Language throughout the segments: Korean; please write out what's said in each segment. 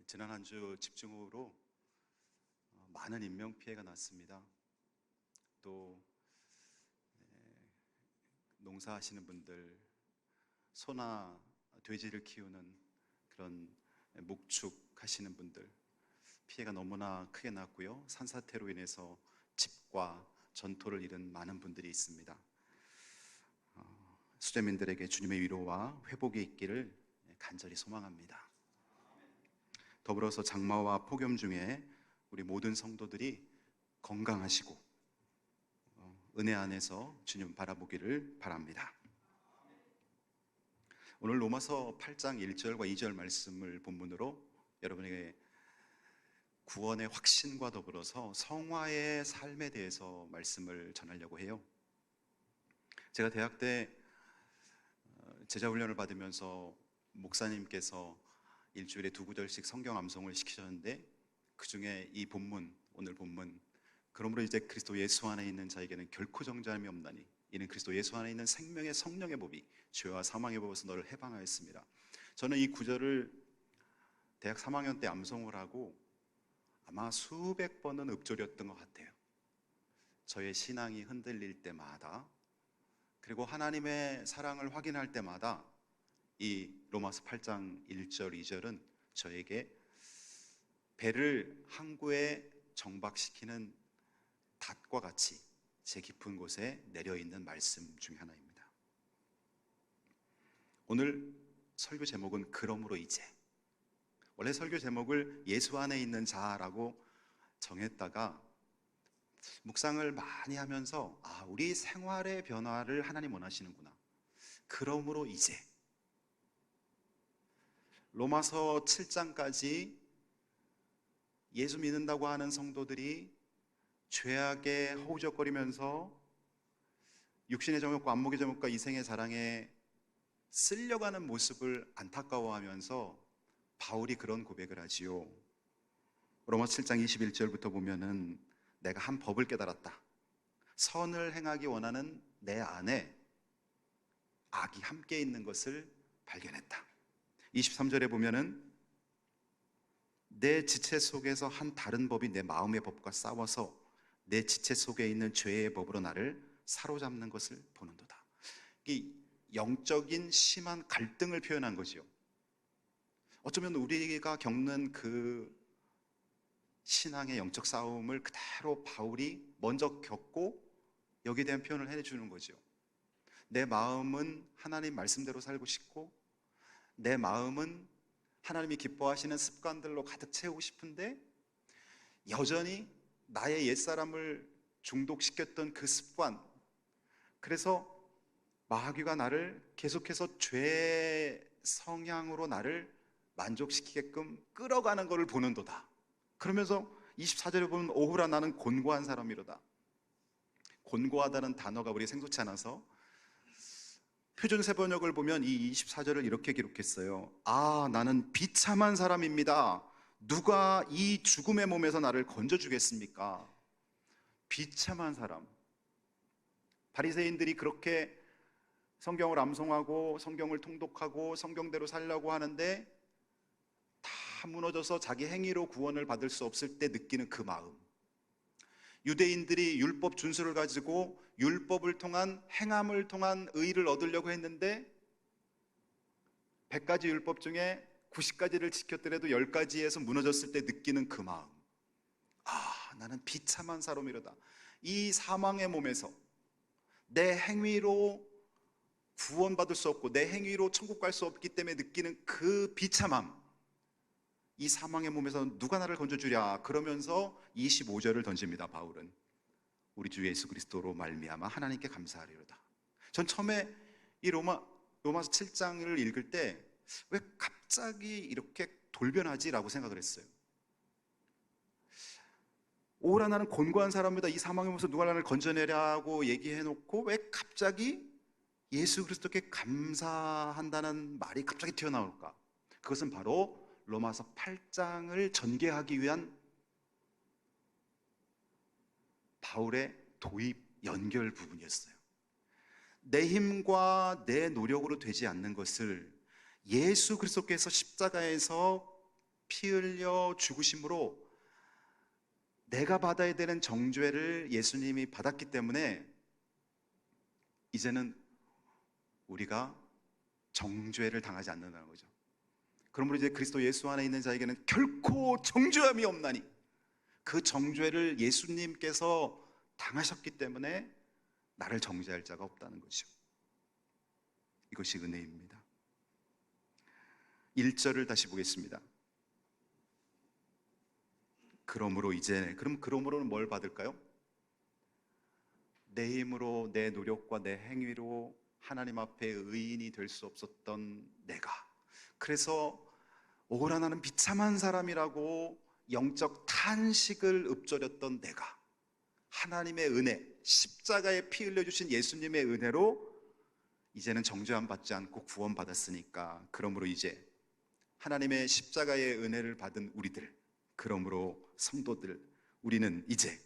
지난 한 주 집중호우로 많은 인명피해가 났습니다. 또 농사하시는 분들, 소나 돼지를 키우는 그런 목축하시는 분들 피해가 너무나 크게 났고요. 산사태로 인해서 집과 전토를 잃은 많은 분들이 있습니다. 수재민들에게 주님의 위로와 회복이 있기를 간절히 소망합니다. 더불어서 장마와 폭염 중에 우리 모든 성도들이 건강하시고 은혜 안에서 주님 바라보기를 바랍니다. 오늘 로마서 8장 1절과 2절 말씀을 본문으로 여러분에게 구원의 확신과 더불어서 성화의 삶에 대해서 말씀을 전하려고 해요. 제가 대학 때 제자훈련을 받으면서 목사님께서 일주일에 2구절씩 성경 암송을 시키셨는데 그 중에 이 본문, 오늘 본문, 그러므로 이제 그리스도 예수 안에 있는 자에게는 결코 정죄함이 없나니 이는 그리스도 예수 안에 있는 생명의 성령의 법이 죄와 사망의 법에서 너를 해방하였습니다. 저는 이 구절을 대학 3학년 때 암송을 하고 아마 수백 번은 읊조렸던 것 같아요. 저의 신앙이 흔들릴 때마다, 그리고 하나님의 사랑을 확인할 때마다 이 로마서 8장 1절 2절은 저에게 배를 항구에 정박시키는 닷과 같이 제 깊은 곳에 내려있는 말씀 중에 하나입니다. 오늘 설교 제목은 그러므로 이제. 원래 설교 제목을 예수 안에 있는 자라고 정했다가 묵상을 많이 하면서 우리 생활의 변화를 하나님 원하시는구나. 그러므로 이제. 로마서 7장까지 예수 믿는다고 하는 성도들이 죄악에 허우적거리면서 육신의 정욕과 안목의 정욕과 이생의 자랑에 쓸려가는 모습을 안타까워하면서 바울이 그런 고백을 하지요. 로마서 7장 21절부터 보면은 내가 한 법을 깨달았다. 선을 행하기 원하는 내 안에 악이 함께 있는 것을 발견했다. 23절에 보면은 내 지체 속에서 한 다른 법이 내 마음의 법과 싸워서 내 지체 속에 있는 죄의 법으로 나를 사로잡는 것을 보는도다. 이 영적인 심한 갈등을 표현한 거지요. 어쩌면 우리가 겪는 그 신앙의 영적 싸움을 그대로 바울이 먼저 겪고 여기에 대한 표현을 해주는 거죠. 내 마음은 하나님 말씀대로 살고 싶고 내 마음은 하나님이 기뻐하시는 습관들로 가득 채우고 싶은데 여전히 나의 옛사람을 중독시켰던 그 습관, 그래서 마귀가 나를 계속해서 죄의 성향으로 나를 만족시키게끔 끌어가는 것을 보는도다. 그러면서 24절에 보면 오후라 나는 곤고한 사람이로다. 곤고하다는 단어가 우리 생소치 않아서 표준 세번역을 보면 이 24절을 이렇게 기록했어요. 나는 비참한 사람입니다. 누가 이 죽음의 몸에서 나를 건져주겠습니까? 비참한 사람. 바리새인들이 그렇게 성경을 암송하고 성경을 통독하고 성경대로 살려고 하는데 다 무너져서 자기 행위로 구원을 받을 수 없을 때 느끼는 그 마음. 유대인들이 율법 준수를 가지고 율법을 통한 행함을 통한 의를 얻으려고 했는데 100가지 율법 중에 90가지를 지켰더라도 10가지에서 무너졌을 때 느끼는 그 마음. 나는 비참한 사람이로다. 이 사망의 몸에서 내 행위로 구원받을 수 없고 내 행위로 천국 갈 수 없기 때문에 느끼는 그 비참함. 이 사망의 몸에서 누가 나를 건져주랴. 그러면서 25절을 던집니다. 바울은 우리 주 예수 그리스도로 말미암아 하나님께 감사하리로다. 전 처음에 이 로마서 7장을 읽을 때 왜 갑자기 이렇게 돌변하지? 라고 생각을 했어요. 오라 나는 곤고한 사람이다. 이 사망의 몸에서 누가 나를 건져내라고 얘기해놓고 왜 갑자기 예수 그리스도께 감사한다는 말이 갑자기 튀어나올까? 그것은 바로 로마서 8장을 전개하기 위한 바울의 도입 연결 부분이었어요. 내 힘과 내 노력으로 되지 않는 것을 예수 그리스도께서 십자가에서 피 흘려 죽으심으로 내가 받아야 되는 정죄를 예수님이 받았기 때문에 이제는 우리가 정죄를 당하지 않는다는 거죠. 그러므로 이제 그리스도 예수 안에 있는 자에게는 결코 정죄함이 없나니, 그 정죄를 예수님께서 당하셨기 때문에 나를 정죄할 자가 없다는 거죠. 이것이 은혜입니다. 1절을 다시 보겠습니다. 그러므로 이제, 그러므로는 뭘 받을까요? 내 힘으로, 내 노력과 내 행위로 하나님 앞에 의인이 될 수 없었던 내가, 그래서 오라 나는 비참한 사람이라고 영적 탄식을 읊조렸던 내가, 하나님의 은혜, 십자가에 피 흘려주신 예수님의 은혜로 이제는 정죄함 받지 않고 구원받았으니까, 그러므로 이제 하나님의 십자가의 은혜를 받은 우리들, 그러므로 성도들, 우리는 이제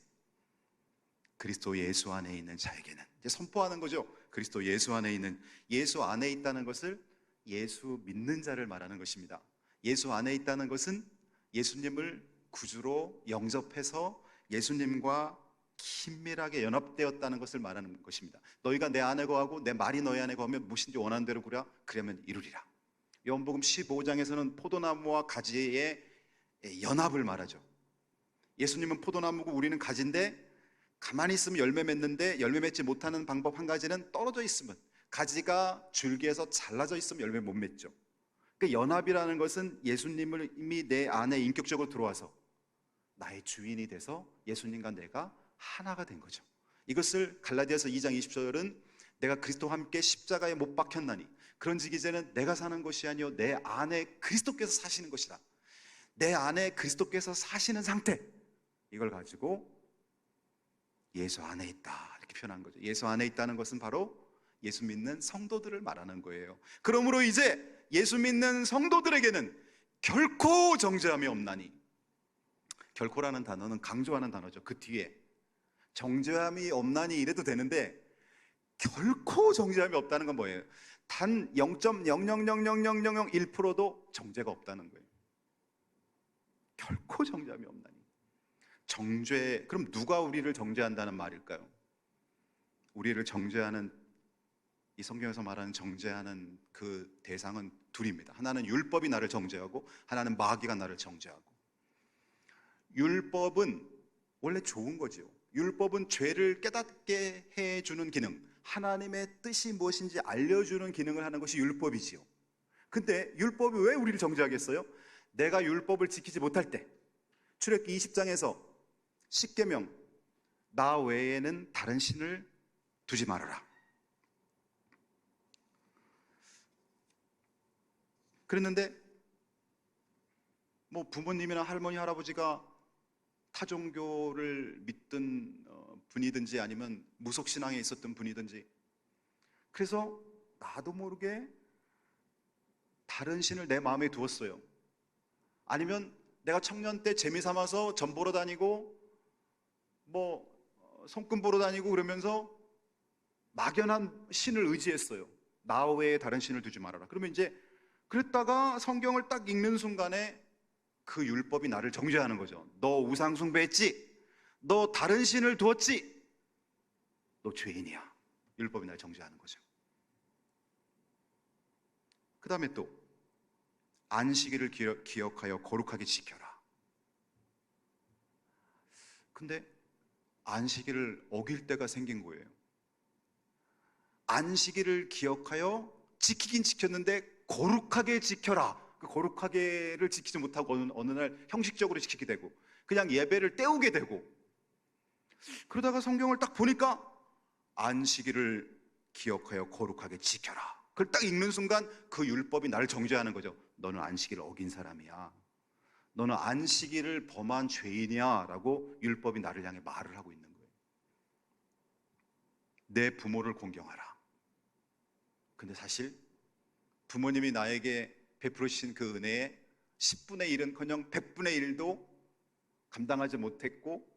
그리스도 예수 안에 있는 자에게는, 이제 선포하는 거죠. 그리스도 예수 안에 있는, 예수 안에 있다는 것을 예수 믿는 자를 말하는 것입니다. 예수 안에 있다는 것은 예수님을 구주로 영접해서 예수님과 긴밀하게 연합되었다는 것을 말하는 것입니다. 너희가 내 안에 거하고 내 말이 너희 안에 거하면 무엇인지 원하는 대로 구하라, 그러면 이루리라. 요한복음 15장에서는 포도나무와 가지의 연합을 말하죠. 예수님은 포도나무고 우리는 가지인데, 가만히 있으면 열매 맺는데 열매 맺지 못하는 방법 한 가지는 떨어져 있으면, 가지가 줄기에서 잘라져 있으면 열매 못 맺죠. 그 연합이라는 것은 예수님이 내 안에 인격적으로 들어와서 나의 주인이 돼서 예수님과 내가 하나가 된 거죠. 이것을 갈라디아서 2장 20절은 내가 그리스도와 함께 십자가에 못 박혔나니 그런즉 이제는 내가 사는 것이 아니요 내 안에 그리스도께서 사시는 것이다. 내 안에 그리스도께서 사시는 상태, 이걸 가지고 예수 안에 있다, 이렇게 표현한 거죠. 예수 안에 있다는 것은 바로 예수 믿는 성도들을 말하는 거예요. 그러므로 이제 예수 믿는 성도들에게는 결코 정죄함이 없나니, 결코라는 단어는 강조하는 단어죠. 그 뒤에 정죄함이 없나니 이래도 되는데, 결코 정죄함이 없다는 건 뭐예요? 단 0.0000001%도 정죄가 없다는 거예요. 결코 정죄함이 없나니. 정죄, 그럼 누가 우리를 정죄한다는 말일까요? 우리를 정죄하는, 이 성경에서 말하는 정죄하는 그 대상은 둘입니다. 하나는 율법이 나를 정죄하고, 하나는 마귀가 나를 정죄하고. 율법은 원래 좋은 거죠. 율법은 죄를 깨닫게 해주는 기능, 하나님의 뜻이 무엇인지 알려주는 기능을 하는 것이 율법이지요. 근데 율법이 왜 우리를 정죄하겠어요? 내가 율법을 지키지 못할 때, 출애굽기 20장에서 10계명, 나 외에는 다른 신을 두지 말아라. 그랬는데 뭐 부모님이나 할머니, 할아버지가 타종교를 믿던 분이든지 아니면 무속신앙에 있었던 분이든지, 그래서 나도 모르게 다른 신을 내 마음에 두었어요. 아니면 내가 청년 때 재미 삼아서 점 보러 다니고 뭐 손금 보러 다니고 그러면서 막연한 신을 의지했어요. 나 외에 다른 신을 두지 말아라. 그러면 이제 그랬다가 성경을 딱 읽는 순간에 그 율법이 나를 정죄하는 거죠. 너 우상 숭배했지? 너 다른 신을 두었지? 너 죄인이야. 율법이 나를 정죄하는 거죠. 그 다음에 또 안식일을 기억하여 거룩하게 지켜라. 근데 안식일을 어길 때가 생긴 거예요. 안식일을 기억하여 지키긴 지켰는데 거룩하게 지켜라. 그 거룩하게를 지키지 못하고 어느 날 형식적으로 지키게 되고 그냥 예배를 때우게 되고, 그러다가 성경을 딱 보니까 안식일을 기억하여 거룩하게 지켜라. 그걸 딱 읽는 순간 그 율법이 나를 정죄하는 거죠. 너는 안식일을 어긴 사람이야. 너는 안식일을 범한 죄인이야 라고 율법이 나를 향해 말을 하고 있는 거예요. 내 부모를 공경하라. 근데 사실 부모님이 나에게 베풀으신 그 은혜의 10분의 1은커녕 100분의 1도 감당하지 못했고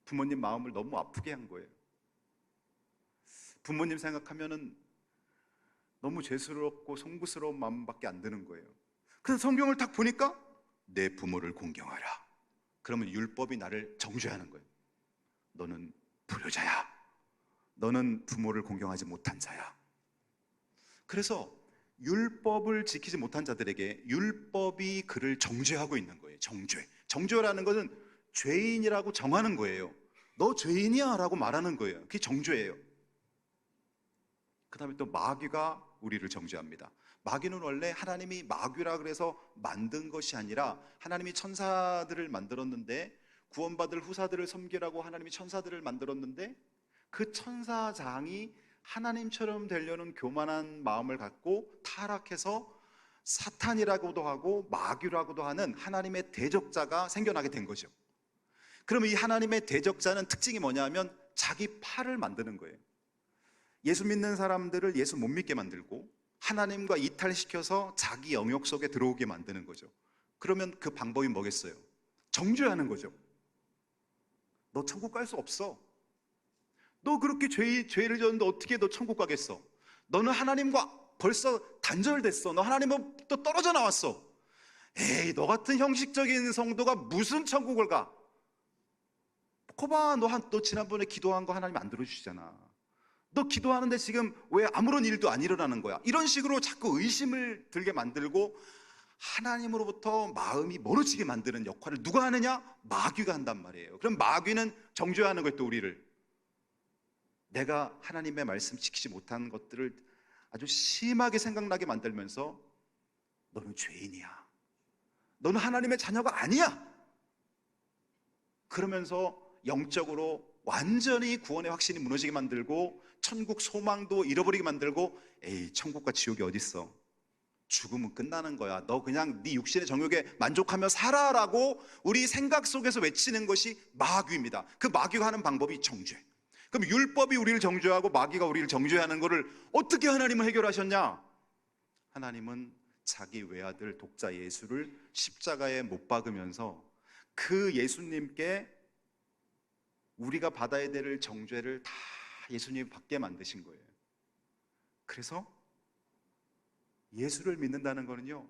부모님 마음을 너무 아프게 한 거예요. 부모님 생각하면은 너무 죄스럽고 송구스러운 마음밖에 안 드는 거예요. 그래서 성경을 딱 보니까 내 부모를 공경하라. 그러면 율법이 나를 정죄하는 거예요. 너는 불효자야. 너는 부모를 공경하지 못한 자야. 그래서 율법을 지키지 못한 자들에게 율법이 그를 정죄하고 있는 거예요. 정죄라는 것은 죄인이라고 정하는 거예요. 너 죄인이야 라고 말하는 거예요. 그게 정죄예요. 그 다음에 또 마귀가 우리를 정죄합니다. 마귀는 원래 하나님이 마귀라 그래서 만든 것이 아니라 하나님이 천사들을 만들었는데, 구원받을 후사들을 섬기라고 하나님이 천사들을 만들었는데, 그 천사장이 하나님처럼 되려는 교만한 마음을 갖고 타락해서 사탄이라고도 하고 마귀라고도 하는 하나님의 대적자가 생겨나게 된 거죠. 그러면 이 하나님의 대적자는 특징이 뭐냐면 자기 팔을 만드는 거예요. 예수 믿는 사람들을 예수 못 믿게 만들고 하나님과 이탈시켜서 자기 영역 속에 들어오게 만드는 거죠. 그러면 그 방법이 뭐겠어요? 정죄하는 거죠. 너 천국 갈 수 없어. 너 그렇게 죄를 졌는데 어떻게 너 천국 가겠어? 너는 하나님과 벌써 단절됐어. 너 하나님으로부터 떨어져 나왔어. 에이, 너 같은 형식적인 성도가 무슨 천국을 가? 거봐, 너 지난번에 기도한 거 하나님 안 들어주시잖아. 너 기도하는데 지금 왜 아무런 일도 안 일어나는 거야? 이런 식으로 자꾸 의심을 들게 만들고 하나님으로부터 마음이 멀어지게 만드는 역할을 누가 하느냐? 마귀가 한단 말이에요. 그럼 마귀는 정죄하는 거예요, 또 우리를. 내가 하나님의 말씀 지키지 못한 것들을 아주 심하게 생각나게 만들면서 너는 죄인이야. 너는 하나님의 자녀가 아니야. 그러면서 영적으로 완전히 구원의 확신이 무너지게 만들고 천국 소망도 잃어버리게 만들고, 에이, 천국과 지옥이 어딨어? 죽으면 끝나는 거야. 너 그냥 네 육신의 정욕에 만족하며 살아라고 우리 생각 속에서 외치는 것이 마귀입니다. 그 마귀가 하는 방법이 정죄. 그럼 율법이 우리를 정죄하고 마귀가 우리를 정죄하는 것을 어떻게 하나님은 해결하셨냐? 하나님은 자기 외아들 독자 예수를 십자가에 못 박으면서 그 예수님께 우리가 받아야 될 정죄를 다 예수님이 받게 만드신 거예요. 그래서 예수를 믿는다는 거는요,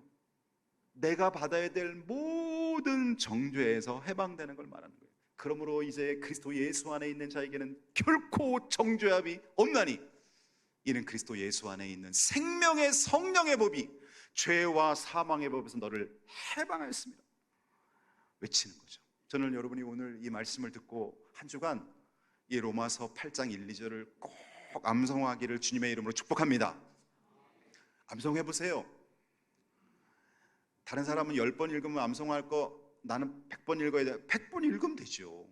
내가 받아야 될 모든 정죄에서 해방되는 걸 말하는 거예요. 그러므로 이제 그리스도 예수 안에 있는 자에게는 결코 정죄함이 없나니 이는 그리스도 예수 안에 있는 생명의 성령의 법이 죄와 사망의 법에서 너를 해방하였습니다. 외치는 거죠. 저는 여러분이 오늘 이 말씀을 듣고 한 주간 이 로마서 8장 1, 2절을 꼭 암송하기를 주님의 이름으로 축복합니다. 암송해 보세요. 다른 사람은 10번 읽으면 암송할 거 나는 100번 읽어야 돼. 100번 읽으면 되죠.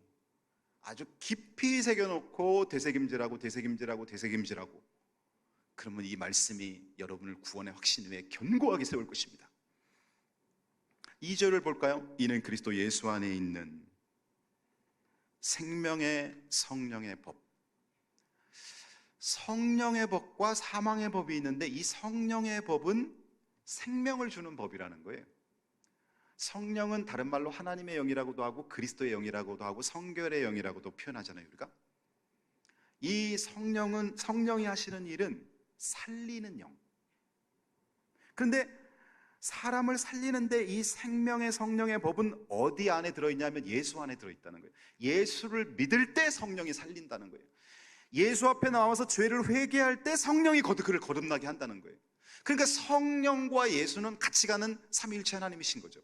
아주 깊이 새겨놓고 되새김질하고 그러면 이 말씀이 여러분을 구원의 확신 위에 견고하게 세울 것입니다. 2절을 볼까요? 이는 그리스도 예수 안에 있는 생명의 성령의 법. 성령의 법과 사망의 법이 있는데 이 성령의 법은 생명을 주는 법이라는 거예요. 성령은 다른 말로 하나님의 영이라고도 하고 그리스도의 영이라고도 하고 성결의 영이라고도 표현하잖아요, 우리가. 이 성령이 하시는 일은 살리는 영. 그런데 사람을 살리는데 이 생명의 성령의 법은 어디 안에 들어있냐면 예수 안에 들어있다는 거예요. 예수를 믿을 때 성령이 살린다는 거예요. 예수 앞에 나와서 죄를 회개할 때 성령이 그를 거듭나게 한다는 거예요. 그러니까 성령과 예수는 같이 가는 삼위일체 하나님이신 거죠.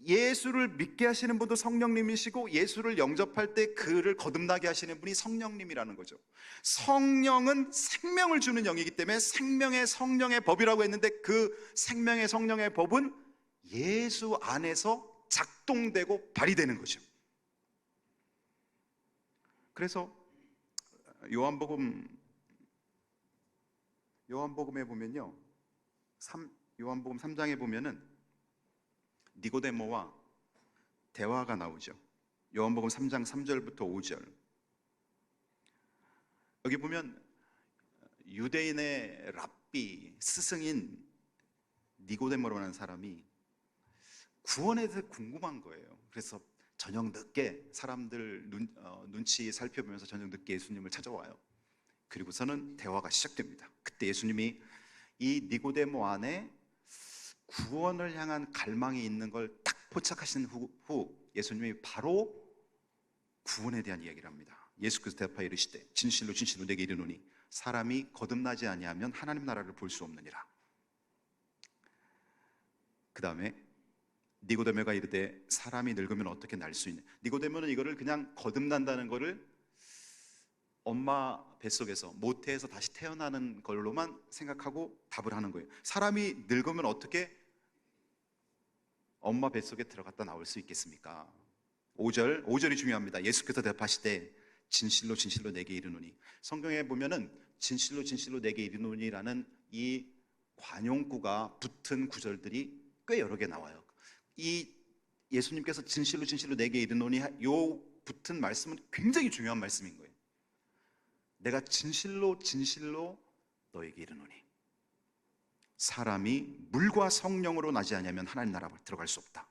예수를 믿게 하시는 분도 성령님이시고 예수를 영접할 때 그를 거듭나게 하시는 분이 성령님이라는 거죠. 성령은 생명을 주는 영이기 때문에 생명의 성령의 법이라고 했는데 그 생명의 성령의 법은 예수 안에서 작동되고 발휘되는 거죠. 그래서 요한복음에 보면요, 요한복음 3장에 보면은 니고데모와 대화가 나오죠. 요한복음 3장 3절부터 5절. 여기 보면 유대인의 랍비, 스승인 니고데모라는 사람이 구원에 대해서 궁금한 거예요. 그래서 저녁 늦게 사람들 눈치 살펴보면서 저녁 늦게 예수님을 찾아와요. 그리고서는 대화가 시작됩니다. 그때 예수님이 이 니고데모 안에 구원을 향한 갈망이 있는 걸 딱 포착하신 후 예수님이 바로 구원에 대한 이야기를 합니다. 예수께서 대답하여 이르시되 진실로 진실로 내게 이르노니 사람이 거듭나지 아니하면 하나님 나라를 볼 수 없느니라. 그 다음에 니고데모가 이르되 사람이 늙으면 어떻게 날 수 있냐. 니고데모는 이거를 그냥 거듭난다는 거를 엄마 뱃속에서 모태에서 다시 태어나는 걸로만 생각하고 답을 하는 거예요. 사람이 늙으면 어떻게 엄마 뱃속에 들어갔다 나올 수 있겠습니까? 5절이 중요합니다. 예수께서 대답하시되 진실로 진실로 내게 이르노니. 성경에 보면은 진실로 진실로 내게 이르노니라는 이 관용구가 붙은 구절들이 꽤 여러 개 나와요. 이 예수님께서 진실로 진실로 내게 이르노니 요 붙은 말씀은 굉장히 중요한 말씀인 거예요. 내가 진실로 진실로 너에게 이르노니 사람이 물과 성령으로 나지 아니하면 하나님 나라에 들어갈 수 없다.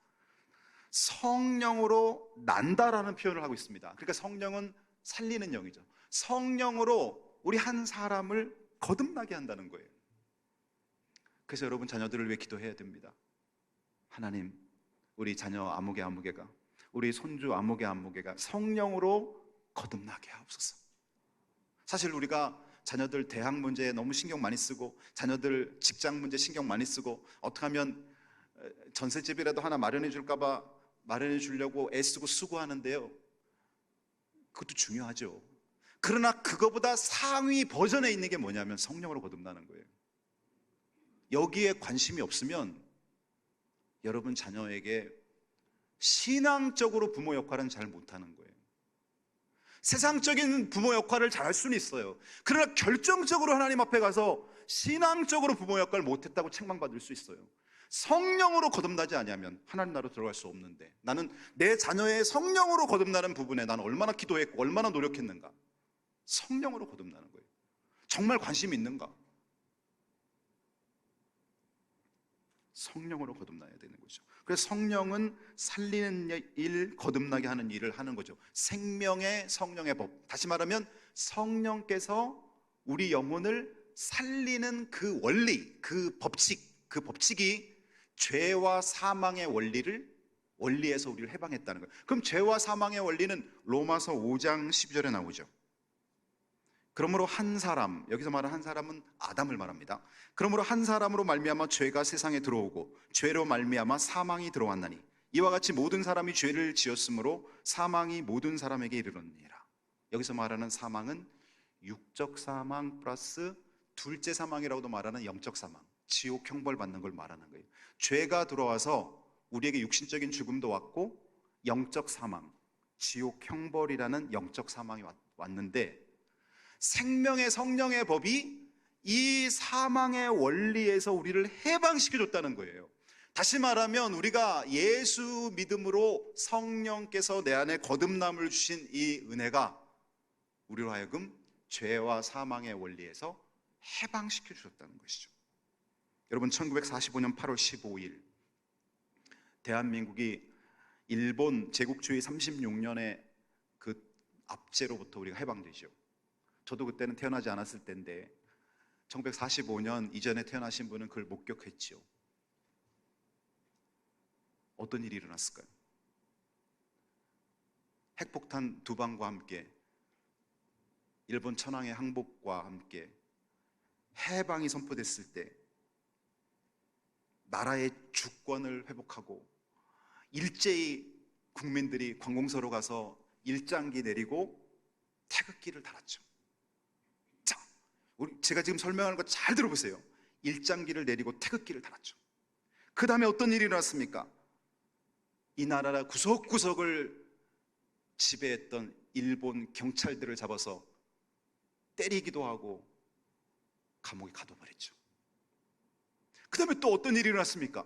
성령으로 난다라는 표현을 하고 있습니다. 그러니까 성령은 살리는 영이죠. 성령으로 우리 한 사람을 거듭나게 한다는 거예요. 그래서 여러분 자녀들을 위해 기도해야 됩니다. 하나님, 우리 자녀 아무개가, 우리 손주 아무개가 성령으로 거듭나게 하옵소서. 사실 우리가 자녀들 대학 문제에 너무 신경 많이 쓰고 자녀들 직장 문제 신경 많이 쓰고 어떻게 하면 전셋집이라도 하나 마련해 줄까 봐 마련해 주려고 애쓰고 수고하는데요, 그것도 중요하죠. 그러나 그거보다 상위 버전에 있는 게 뭐냐면 성령으로 거듭나는 거예요. 여기에 관심이 없으면 여러분 자녀에게 신앙적으로 부모 역할은 잘 못하는 거예요. 세상적인 부모 역할을 잘 할 수는 있어요. 그러나 결정적으로 하나님 앞에 가서 신앙적으로 부모 역할을 못했다고 책망받을 수 있어요. 성령으로 거듭나지 아니하면 하나님 나라로 들어갈 수 없는데, 나는 내 자녀의 성령으로 거듭나는 부분에 나는 얼마나 기도했고 얼마나 노력했는가. 성령으로 거듭나는 거예요. 정말 관심이 있는가? 성령으로 거듭나야 되는 거죠. 그래서 성령은 살리는 일, 거듭나게 하는 일을 하는 거죠. 생명의 성령의 법. 다시 말하면 성령께서 우리 영혼을 살리는 그 원리, 그 법칙이 죄와 사망의 원리에서 우리를 해방했다는 거예요. 그럼 죄와 사망의 원리는 로마서 5장 12절에 나오죠. 그러므로 한 사람, 여기서 말하는 한 사람은 아담을 말합니다. 그러므로 한 사람으로 말미암아 죄가 세상에 들어오고 죄로 말미암아 사망이 들어왔나니 이와 같이 모든 사람이 죄를 지었으므로 사망이 모든 사람에게 이르렀느니라. 여기서 말하는 사망은 육적 사망 플러스 둘째 사망이라고도 말하는 영적 사망, 지옥 형벌 받는 걸 말하는 거예요. 죄가 들어와서 우리에게 육신적인 죽음도 왔고 영적 사망, 지옥 형벌이라는 영적 사망이 왔는데, 생명의 성령의 법이 이 사망의 원리에서 우리를 해방시켜줬다는 거예요. 다시 말하면 우리가 예수 믿음으로 성령께서 내 안에 거듭남을 주신 이 은혜가 우리로 하여금 죄와 사망의 원리에서 해방시켜 주셨다는 것이죠. 여러분, 1945년 8월 15일 대한민국이 일본 제국주의 36년의 그 압제로부터 우리가 해방되죠. 저도 그때는 태어나지 않았을 때인데 1945년 이전에 태어나신 분은 그걸 목격했죠. 어떤 일이 일어났을까요? 핵폭탄 2방과 함께 일본 천황의 항복과 함께 해방이 선포됐을 때 나라의 주권을 회복하고 일제히 국민들이 관공서로 가서 일장기 내리고 태극기를 달았죠. 자, 제가 지금 설명하는 거 잘 들어보세요. 일장기를 내리고 태극기를 달았죠. 그 다음에 어떤 일이 일어났습니까? 이 나라 구석구석을 지배했던 일본 경찰들을 잡아서 때리기도 하고 감옥에 가둬버렸죠. 그 다음에 또 어떤 일이 일어났습니까?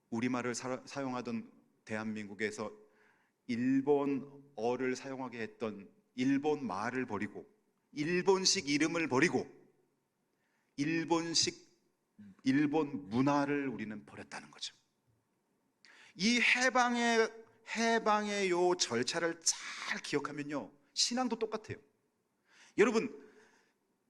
우리말을 사용하던 대한민국에서 일본어를 사용하게 했던 일본 말을 버리고 일본식 이름을 버리고 일본 문화를 우리는 버렸다는 거죠. 이 해방의 요 절차를 잘 기억하면요, 신앙도 똑같아요. 여러분,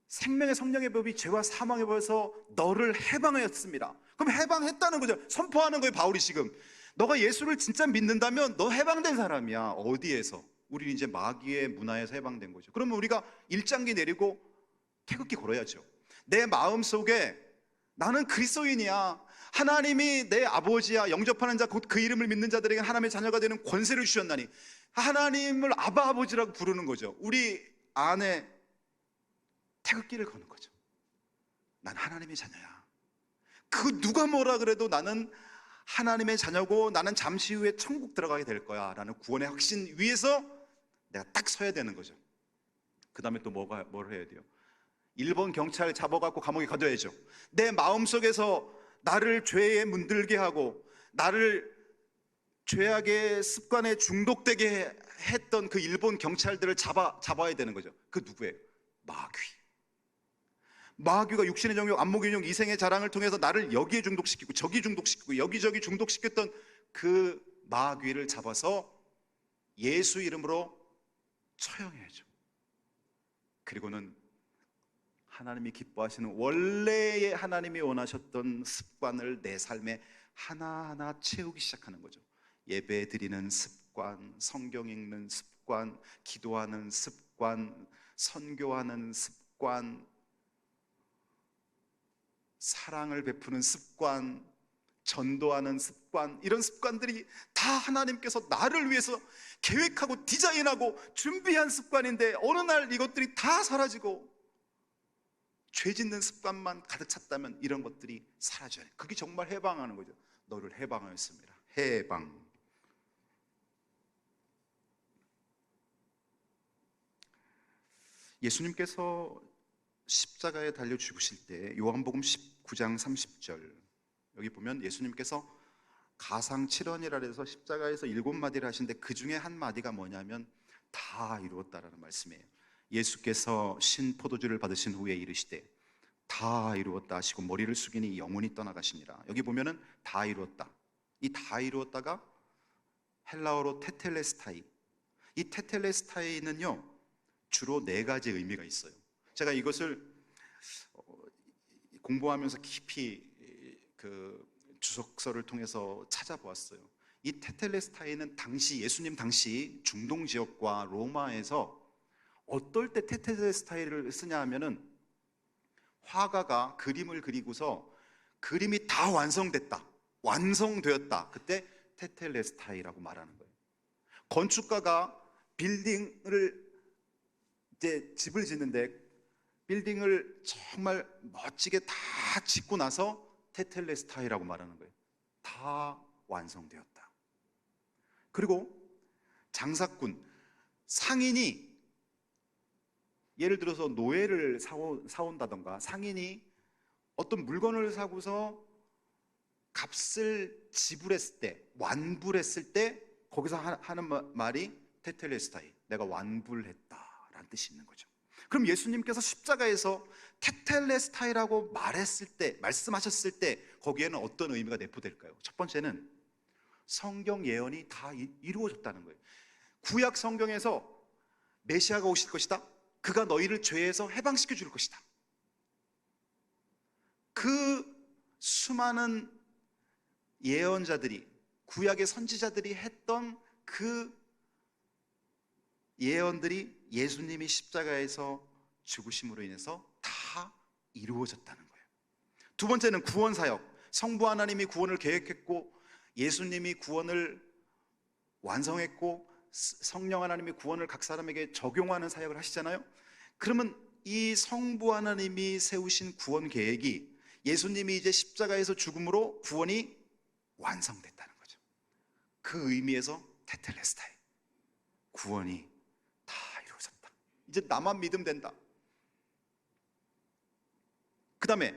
생명의 성령의 법이 죄와 사망의 법에서 너를 해방하였습니다. 그럼 해방했다는 거죠. 선포하는 거예요, 바울이 지금. 너가 예수를 진짜 믿는다면 너 해방된 사람이야. 어디에서? 우리는 이제 마귀의 문화에서 해방된 거죠. 그러면 우리가 일장기 내리고 태극기 걸어야죠. 내 마음속에 나는 그리스도인이야, 하나님이 내 아버지야, 영접하는 자 곧 그 이름을 믿는 자들에게 하나님의 자녀가 되는 권세를 주셨나니, 하나님을 아바 아버지라고 부르는 거죠. 우리 안에 태극기를 거는 거죠. 난 하나님의 자녀야. 그 누가 뭐라 그래도 나는 하나님의 자녀고 나는 잠시 후에 천국 들어가게 될 거야 라는 구원의 확신 위에서 내가 딱 서야 되는 거죠. 그 다음에 또 뭘 해야 돼요? 일본 경찰 잡아갖고 감옥에 가둬야죠. 내 마음속에서 나를 죄에 문들게 하고 나를 죄악의 습관에 중독되게 했던 그 일본 경찰들을 잡아야 되는 거죠. 그 누구예요? 마귀가 육신의 정욕, 안목의 정욕, 이생의 자랑을 통해서 나를 여기에 중독시키고 저기 중독시키고 여기저기 중독시켰던 그 마귀를 잡아서 예수 이름으로 처형해야죠. 그리고는 하나님이 기뻐하시는 원래의 하나님이 원하셨던 습관을 내 삶에 하나하나 채우기 시작하는 거죠. 예배 드리는 습관, 성경 읽는 습관, 기도하는 습관, 선교하는 습관, 사랑을 베푸는 습관, 전도하는 습관, 이런 습관들이 다 하나님께서 나를 위해서 계획하고 디자인하고 준비한 습관인데 어느 날 이것들이 다 사라지고 죄 짓는 습관만 가득 찼다면 이런 것들이 사라져요. 그게 정말 해방하는 거죠. 너를 해방하였습니다. 해방. 예수님께서 십자가에 달려 죽으실 때 요한복음 19장 30절 여기 보면 예수님께서 가상칠언이라 해서 십자가에서 7마디를 하시는데 그 중에 한 마디가 뭐냐면 다 이루었다라는 말씀이에요. 예수께서 신 포도주를 받으신 후에 이르시되 다 이루었다 하시고 머리를 숙이니 영혼이 떠나가시니라. 여기 보면은 다 이루었다. 이 다 이루었다가 헬라어로 테텔레스타이. 이 테텔레스타이는요 주로 4가지 의미가 있어요. 제가 이것을 공부하면서 깊이 그 주석서를 통해서 찾아보았어요. 이 테텔레스타이는 당시 예수님 당시 중동 지역과 로마에서 어떨 때 테텔레스타이를 쓰냐 하면은 화가가 그림을 그리고서 그림이 다 완성됐다, 완성되었다, 그때 테텔레스타이라고 말하는 거예요. 건축가가 빌딩을 이제 집을 짓는데 빌딩을 정말 멋지게 다 짓고 나서 테텔레스타이라고 말하는 거예요. 다 완성되었다. 그리고 장사꾼, 상인이 예를 들어서 노예를 사온다던가 상인이 어떤 물건을 사고서 값을 지불했을 때, 완불했을 때 거기서 하는 말이 테텔레스타이, 내가 완불했다라는 뜻이 있는 거죠. 그럼 예수님께서 십자가에서 테텔레스타이라고 말씀하셨을 때 거기에는 어떤 의미가 내포될까요? 첫 번째는 성경 예언이 다 이루어졌다는 거예요. 구약 성경에서 메시아가 오실 것이다, 그가 너희를 죄에서 해방시켜 줄 것이다, 그 수많은 예언자들이, 구약의 선지자들이 했던 그 예언들이 예수님이 십자가에서 죽으심으로 인해서 다 이루어졌다는 거예요. 두 번째는 구원사역. 성부 하나님이 구원을 계획했고 예수님이 구원을 완성했고 성령 하나님이 구원을 각 사람에게 적용하는 사역을 하시잖아요. 그러면 이 성부 하나님이 세우신 구원 계획이 예수님이 이제 십자가에서 죽음으로 구원이 완성됐다는 거죠. 그 의미에서 테텔레스타이, 구원이 다 이루어졌다. 이제 나만 믿으면 된다. 그 다음에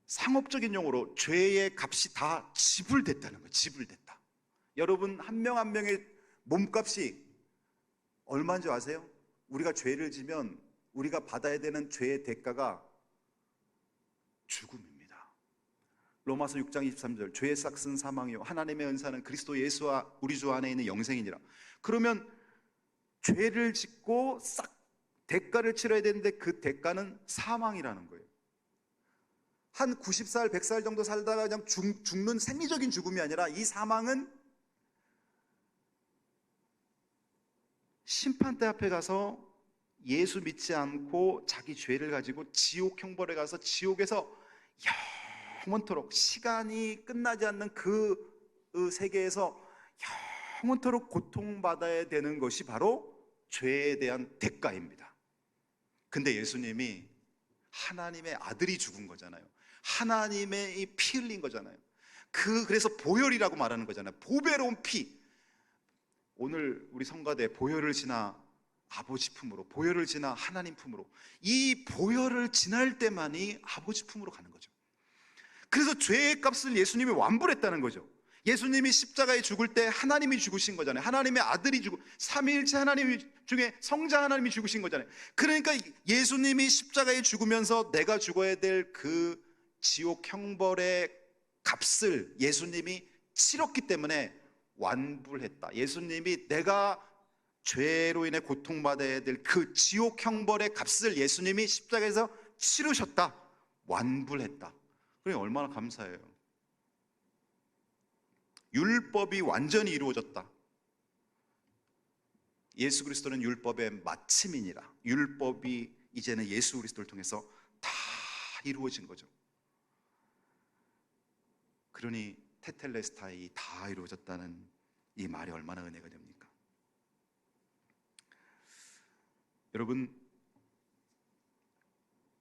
상업적인 용어로 죄의 값이 다 지불됐다는 거예요. 지불됐다. 여러분 한 명 한 명의 몸값이 얼마인 줄 아세요? 우리가 죄를 지면 우리가 받아야 되는 죄의 대가가 죽음입니다. 로마서 6장 23절 죄의 삭은 사망이요 하나님의 은사는 그리스도 예수와 우리 주 안에 있는 영생이니라. 그러면 죄를 짓고 싹 대가를 치러야 되는데 그 대가는 사망이라는 거예요. 한 90살, 100살 정도 살다가 그냥 죽는 생리적인 죽음이 아니라 이 사망은 심판대 앞에 가서 예수 믿지 않고 자기 죄를 가지고 지옥 형벌에 가서 지옥에서 영원토록 시간이 끝나지 않는 그 세계에서 영원토록 고통받아야 되는 것이 바로 죄에 대한 대가입니다. 근데 예수님이 하나님의 아들이 죽은 거잖아요. 하나님의 피 흘린 거잖아요. 그래서 보혈이라고 말하는 거잖아요. 보배로운 피. 오늘 우리 성가대 보혈을 지나 아버지 품으로, 보혈을 지나 하나님 품으로, 이 보혈을 지날 때만이 아버지 품으로 가는 거죠. 그래서 죄의 값을 예수님이 완불했다는 거죠. 예수님이 십자가에 죽을 때 하나님이 죽으신 거잖아요. 하나님의 아들이 죽고 삼위일체 하나님 중에 성자 하나님이 죽으신 거잖아요. 그러니까 예수님이 십자가에 죽으면서 내가 죽어야 될 그 지옥 형벌의 값을 예수님이 치렀기 때문에 완불했다. 예수님이 내가 죄로 인해 고통받아야 될 그 지옥 형벌의 값을 예수님이 십자가에서 치르셨다. 완불했다. 그게 얼마나 감사해요. 율법이 완전히 이루어졌다. 예수 그리스도는 율법의 마침이니라. 율법이 이제는 예수 그리스도를 통해서 다 이루어진 거죠. 그러니 테텔레스타이 다 이루어졌다는 이 말이 얼마나 은혜가 됩니까? 여러분,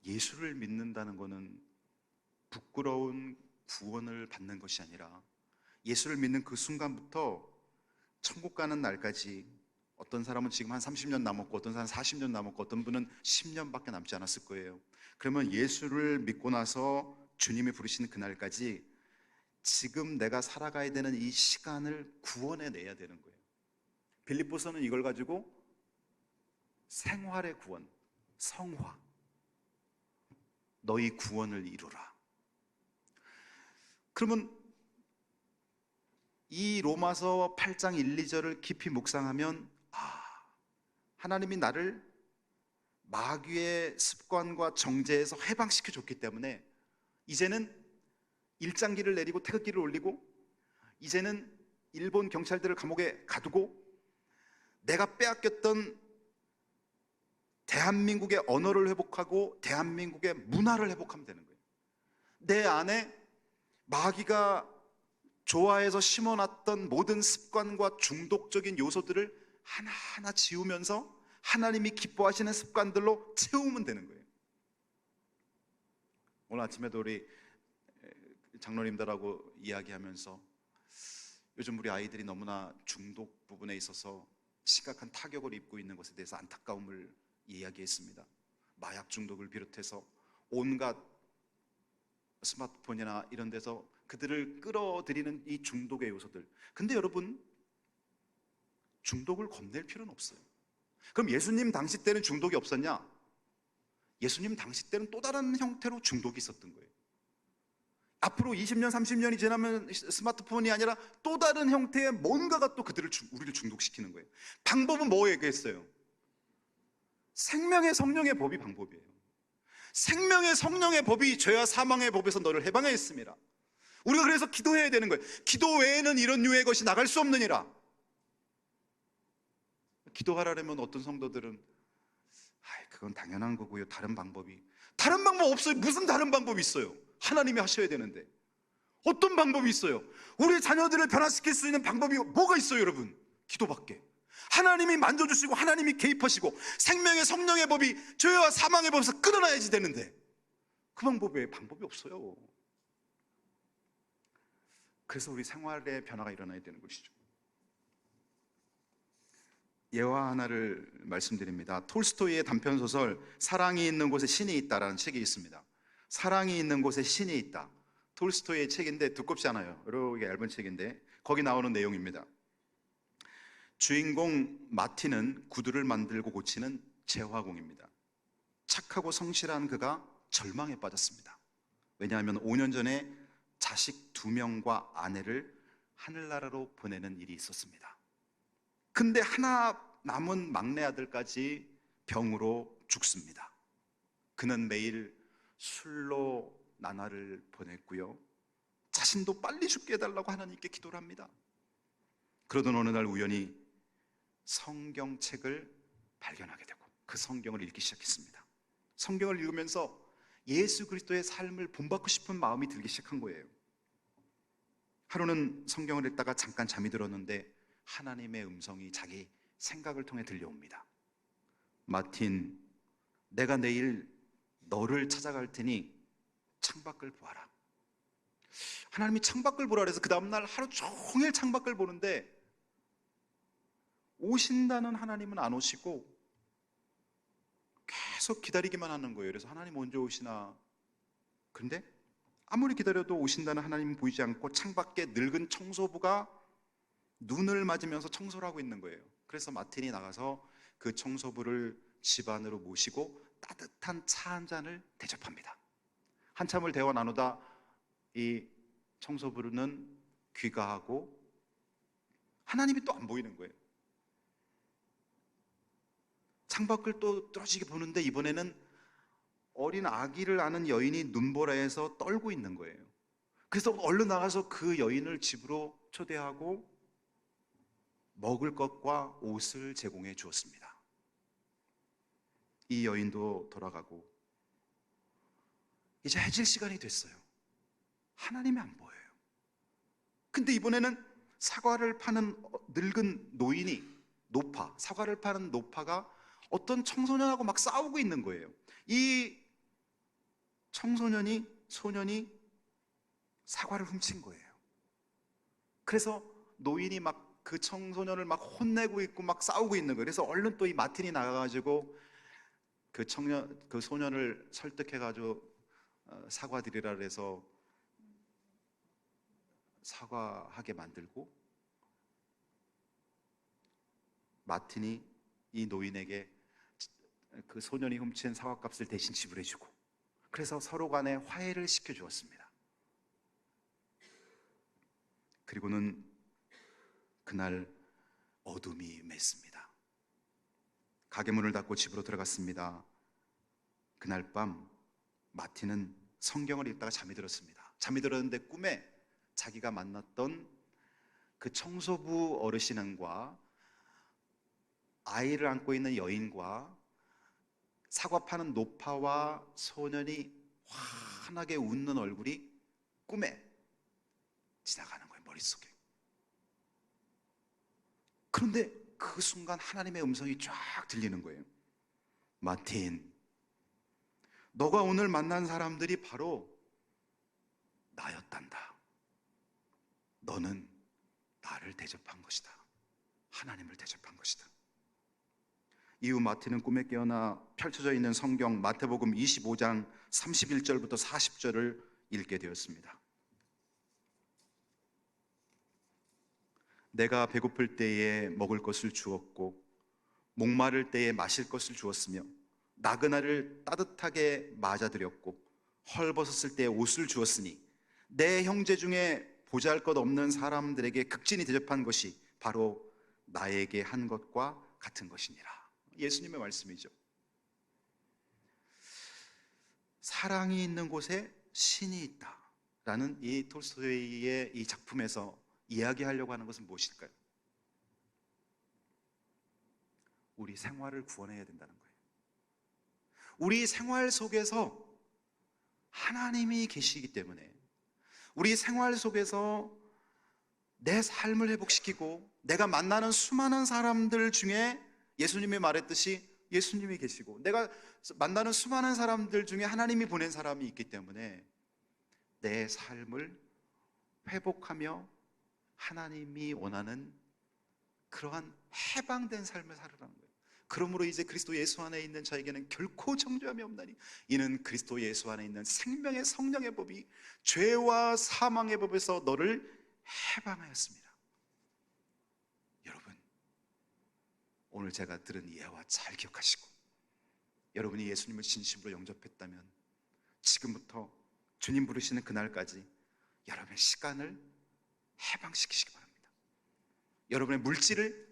예수를 믿는다는 것은 부끄러운 구원을 받는 것이 아니라 예수를 믿는 그 순간부터 천국 가는 날까지, 어떤 사람은 지금 한 30년 남았고 어떤 사람은 40년 남았고 어떤 분은 10년밖에 남지 않았을 거예요. 그러면 예수를 믿고 나서 주님이 부르시는 그날까지 지금 내가 살아가야 되는 이 시간을 구원해내야 되는 거예요. 빌립보서는 이걸 가지고 생활의 구원, 성화, 너희 구원을 이루라. 그러면 이 로마서 8장 1, 2절을 깊이 묵상하면 하나님이 나를 마귀의 습관과 정죄에서 해방시켜 줬기 때문에 이제는 일장기를 내리고 태극기를 올리고 이제는 일본 경찰들을 감옥에 가두고 내가 빼앗겼던 대한민국의 언어를 회복하고 대한민국의 문화를 회복하면 되는 거예요. 내 안에 마귀가 좋아해서 심어놨던 모든 습관과 중독적인 요소들을 하나하나 지우면서 하나님이 기뻐하시는 습관들로 채우면 되는 거예요. 오늘 아침에도 우리 장로님들하고 이야기하면서 요즘 우리 아이들이 너무나 중독 부분에 있어서 심각한 타격을 입고 있는 것에 대해서 안타까움을 이야기했습니다. 마약 중독을 비롯해서 온갖 스마트폰이나 이런 데서 그들을 끌어들이는 이 중독의 요소들. 근데 여러분, 중독을 겁낼 필요는 없어요. 그럼 예수님 당시 때는 중독이 없었냐? 예수님 당시 때는 또 다른 형태로 중독이 있었던 거예요. 앞으로 20년, 30년이 지나면 스마트폰이 아니라 또 다른 형태의 뭔가가 또 우리를 중독시키는 거예요. 방법은 뭐 얘기했어요? 생명의 성령의 법이 방법이에요. 생명의 성령의 법이 죄와 사망의 법에서 너를 해방하였습니다. 우리가 그래서 기도해야 되는 거예요. 기도 외에는 이런 유의 것이 나갈 수 없느니라. 기도하라면 어떤 성도들은 그건 당연한 거고요. 다른 방법 없어요. 무슨 다른 방법이 있어요? 하나님이 하셔야 되는데 어떤 방법이 있어요? 우리 자녀들을 변화시킬 수 있는 방법이 뭐가 있어요, 여러분? 기도밖에. 하나님이 만져주시고 하나님이 개입하시고 생명의 성령의 법이 죄와 사망의 법에서 끊어놔야지 되는데 그 방법이 없어요. 그래서 우리 생활의 변화가 일어나야 되는 것이죠. 예화 하나를 말씀드립니다. 톨스토이의 단편소설 사랑이 있는 곳에 신이 있다라는 책이 있습니다. 사랑이 있는 곳에 신이 있다. 톨스토이의 책인데 두껍지 않아요. 이렇게 얇은 책인데 거기 나오는 내용입니다. 주인공 마틴은 구두를 만들고 고치는 재화공입니다. 착하고 성실한 그가 절망에 빠졌습니다. 왜냐하면 5년 전에 자식 2명과 아내를 하늘나라로 보내는 일이 있었습니다. 근데 하나 남은 막내 아들까지 병으로 죽습니다. 그는 매일 술로 나날을 보냈고요, 자신도 빨리 죽게 해달라고 하나님께 기도를 합니다. 그러던 어느 날 우연히 성경책을 발견하게 되고 그 성경을 읽기 시작했습니다. 성경을 읽으면서 예수 그리스도의 삶을 본받고 싶은 마음이 들기 시작한 거예요. 하루는 성경을 읽다가 잠깐 잠이 들었는데 하나님의 음성이 자기 생각을 통해 들려옵니다. 마틴, 내가 내일 너를 찾아갈 테니 창밖을 보아라. 하나님이 창밖을 보라 그래서 그 다음날 하루 종일 창밖을 보는데 오신다는 하나님은 안 오시고 계속 기다리기만 하는 거예요. 그래서 하나님 언제 오시나. 그런데 아무리 기다려도 오신다는 하나님은 보이지 않고 창밖에 늙은 청소부가 눈을 맞으면서 청소를 하고 있는 거예요. 그래서 마틴이 나가서 그 청소부를 집 안으로 모시고 따뜻한 차 한 잔을 대접합니다. 한참을 대화 나누다 이 청소부는 귀가하고 하나님이 또 안 보이는 거예요. 창밖을 또 뚫어지게 보는데 이번에는 어린 아기를 안은 여인이 눈보라에서 떨고 있는 거예요. 그래서 얼른 나가서 그 여인을 집으로 초대하고 먹을 것과 옷을 제공해 주었습니다. 이 여인도 돌아가고 이제 해질 시간이 됐어요. 하나님이 안 보여요. 근데 이번에는 사과를 파는 늙은 노인이, 사과를 파는 노파가 어떤 청소년하고 막 싸우고 있는 거예요. 이 소년이 사과를 훔친 거예요. 그래서 노인이 막 그 청소년을 막 혼내고 있고 막 싸우고 있는 거예요. 그래서 얼른 또 이 마틴이 나가가지고 그 소년을 설득해가지고 사과드리라 그래서 사과하게 만들고, 마틴이 이 노인에게 그 소년이 훔친 사과값을 대신 지불해주고, 그래서 서로 간에 화해를 시켜주었습니다. 그리고는 그날 어둠이 임했습니다. 가게 문을 닫고 집으로 들어갔습니다. 그날 밤 마틴은 성경을 읽다가 잠이 들었습니다. 잠이 들었는데 꿈에 자기가 만났던 그 청소부 어르신과 아이를 안고 있는 여인과 사과 파는 노파와 소년이 환하게 웃는 얼굴이 꿈에 지나가는 거예요, 머릿속에. 그런데 그 순간 하나님의 음성이 쫙 들리는 거예요. 마틴, 너가 오늘 만난 사람들이 바로 나였단다. 너는 나를 대접한 것이다. 하나님을 대접한 것이다. 이후 마틴은 꿈에 깨어나 펼쳐져 있는 성경 마태복음 25장 31절부터 40절을 읽게 되었습니다. 내가 배고플 때에 먹을 것을 주었고 목마를 때에 마실 것을 주었으며 나그네를 따뜻하게 맞아들였고 헐벗었을 때에 옷을 주었으니 내 형제 중에 보잘것 없는 사람들에게 극진히 대접한 것이 바로 나에게 한 것과 같은 것이니라. 예수님의 말씀이죠. 사랑이 있는 곳에 신이 있다 라는 이 톨스토이의 이 작품에서 이야기하려고 하는 것은 무엇일까요? 우리 생활을 구원해야 된다는 거예요. 우리 생활 속에서 하나님이 계시기 때문에 우리 생활 속에서 내 삶을 회복시키고 내가 만나는 수많은 사람들 중에 예수님이 말했듯이 예수님이 계시고 내가 만나는 수많은 사람들 중에 하나님이 보낸 사람이 있기 때문에 내 삶을 회복하며 하나님이 원하는 그러한 해방된 삶을 살으라는 거예요. 그러므로 이제 그리스도 예수 안에 있는 자에게는 결코 정죄함이 없나니 이는 그리스도 예수 안에 있는 생명의 성령의 법이 죄와 사망의 법에서 너를 해방하였습니다. 여러분, 오늘 제가 들은 이해와 잘 기억하시고 여러분이 예수님을 진심으로 영접했다면 지금부터 주님 부르시는 그날까지 여러분의 시간을 해방시키시기 바랍니다. 여러분의 물질을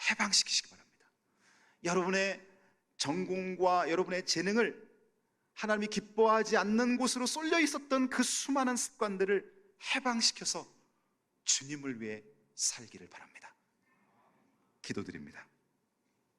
해방시키시기 바랍니다. 여러분의 전공과 여러분의 재능을 하나님이 기뻐하지 않는 곳으로 쏠려 있었던 그 수많은 습관들을 해방시켜서 주님을 위해 살기를 바랍니다. 기도드립니다.